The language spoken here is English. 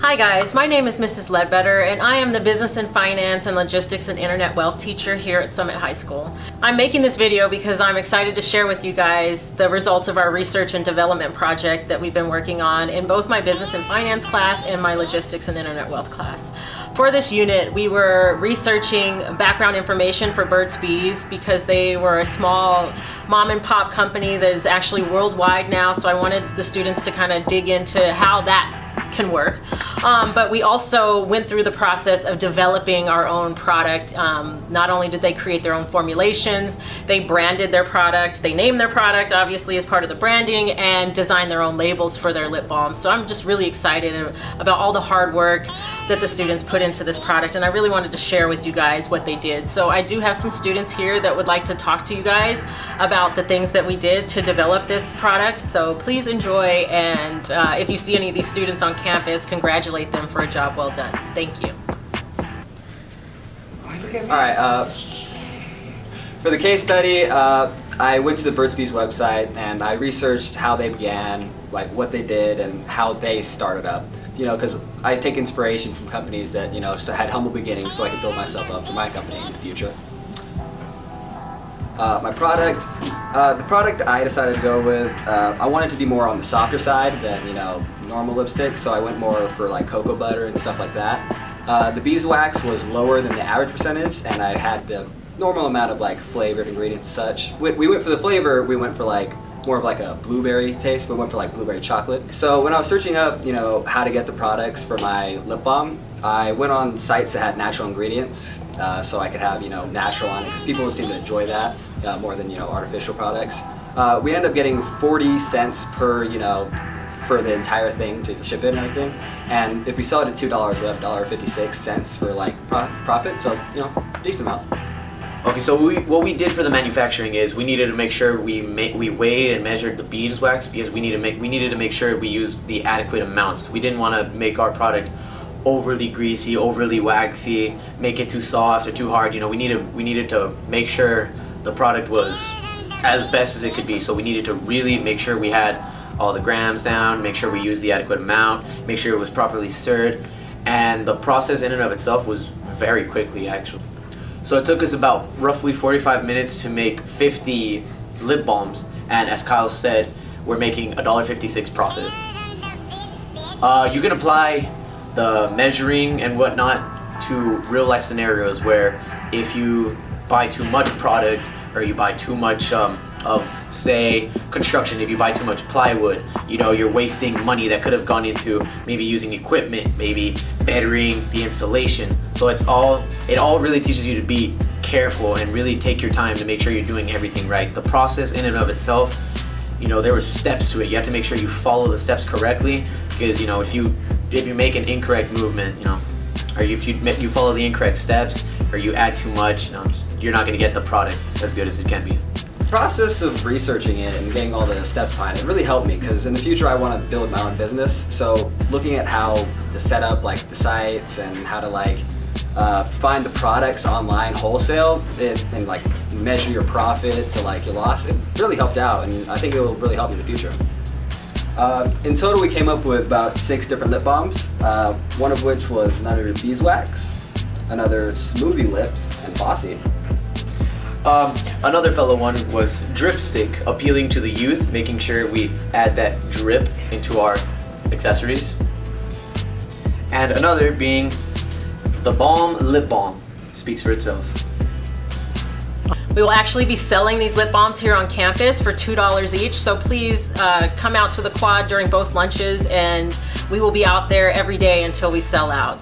Hi guys, my name is Mrs. Ledbetter and I am the Business and Finance and Logistics and Internet Wealth teacher here at Summit High School. I'm making this video because I'm excited to share with you guys the results of our research and development project that we've been working on in both my Business and Finance class and my Logistics and Internet Wealth class. For this unit, we were researching background information for Burt's Bees because they were a small mom and pop company that is actually worldwide now, so I wanted the students to kind of dig into how that can work. But we also went through the process of developing our own product. Not only did they create their own formulations, they branded their product, they named their product obviously as part of the branding, and designed their own labels for their lip balms. So I'm just really excited about all the hard work that the students put into this product, and I really wanted to share with you guys what they did. So I do have some students here that would like to talk to you guys about the things that we did to develop this product. So please enjoy, and if you see any of these students on campus, congratulate them for a job well done. Thank you. Alright, for the case study, I went to the Burt's Bees website and I researched how they began, like what they did and how they started up. You know, because I take inspiration from companies that, you know, had humble beginnings so I could build myself up for my company in the future. My product, the product I decided to go with, I wanted to be more on the softer side than, you know, normal lipstick, so I went more for like cocoa butter and stuff like that. The beeswax was lower than the average percentage, and I had the normal amount of like flavored ingredients and such. We went for the flavor, we went for like more of like a blueberry taste, but went for like blueberry chocolate. So when I was searching up, you know, how to get the products for my lip balm, I went on sites that had natural ingredients, so I could have, you know, natural on it, because people seem to enjoy that more than, you know, artificial products. We ended up getting 40 cents per, you know, for the entire thing to ship it and everything. And if we sell it at $2, we have $1.56 for like profit, so, you know, decent amount. Okay, so what we did for the manufacturing is we needed to make sure we weighed and measured the beeswax, because we needed to make sure we used the adequate amounts. We didn't want to make our product overly greasy, overly waxy, make it too soft or too hard. You know, we needed to make sure the product was as best as it could be. So we needed to really make sure we had all the grams down, make sure we used the adequate amount, make sure it was properly stirred, and the process in and of itself was very quickly actually. So it took us about roughly 45 minutes to make 50 lip balms, and as Kyle said, we're making $1.56 profit. You can apply the measuring and whatnot to real life scenarios where if you buy too much product, or you buy too much of, say, construction, if you buy too much plywood, you know, you're wasting money that could have gone into maybe using equipment, maybe bettering the installation. So it all really teaches you to be careful and really take your time to make sure you're doing everything right. The process in and of itself, you know, there were steps to it. You have to make sure you follow the steps correctly, because, you know, if you make an incorrect movement, you know, or if you follow the incorrect steps, or you add too much, you know, you're not going to get the product as good as it can be. The process of researching it and getting all the steps behind it really helped me, because in the future I want to build my own business. So looking at how to set up like the sites and how to like find the products online wholesale and like measure your profit to like your loss, it really helped out, and I think it will really help me in the future. In total, we came up with about 6 different lip balms, one of which was another beeswax, another smoothie lips, and bossy. Another fellow one was dripstick, appealing to the youth, making sure we add that drip into our accessories. And another being the balm lip balm, speaks for itself. We will actually be selling these lip balms here on campus for $2 each, so please come out to the quad during both lunches, and we will be out there every day until we sell out.